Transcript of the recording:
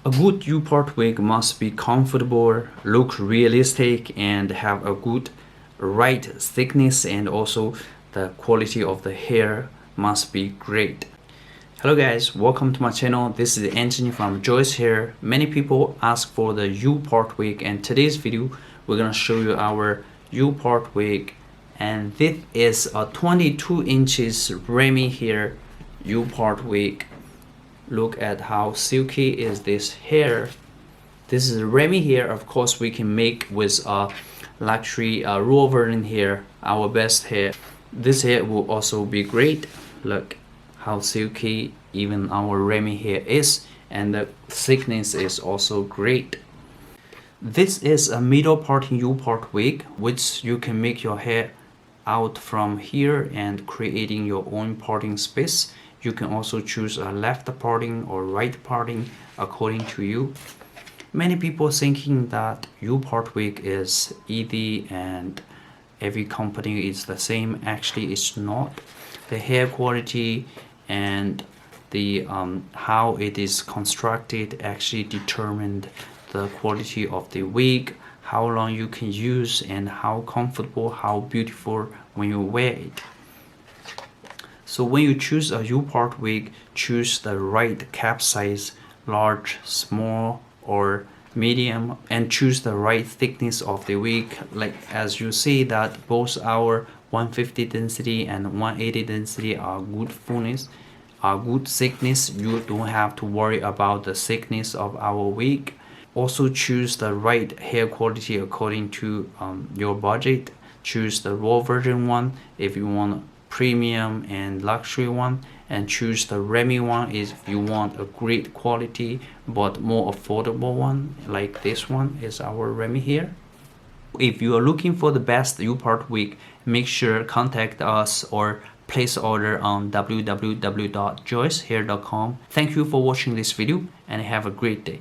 A good U-part wig must be comfortable, look realistic, and have a good right thickness, and also the quality of the hair must be great. Hello guys, welcome to my channel. This is Anthony from Joice Hair. Many people ask for the U-part wig, and today's video we're gonna show you our U-part wig, and this is a 22 inches Remy hair U-part wig. Look at how silky is this hair. This is Remy hair. Of course we can make with a luxury raw version hair, our best hair. This hair will also be great. Look how silky even our Remy hair is, and the thickness is also great. This is a middle parting U-part wig, which you can make your hair out from here and creating your own parting space. You can also choose a left parting or right parting according to you. Many people thinking that U-part wig is easy and every company is the same. Actually it's not. The hair quality and the how it is constructed actually determined the quality of the wig, how long you can use, and how comfortable, how beautiful when you wear it. So when you choose a U-part wig, choose the right cap size, large, small, or medium, and choose the right thickness of the wig. Like as you see that both our 150 density and 180 density are good fullness, are good thickness. You don't have to worry about the thickness of our wig. Also choose the right hair quality according to your budget. Choose the raw version one if you want premium and luxury one, and choose the Remy one if you want a great quality but more affordable one, like this one is our Remy here. If you are looking for the best U-part wig, make sure contact us or place order on www.joicehair.com. Thank you for watching this video and have a great day.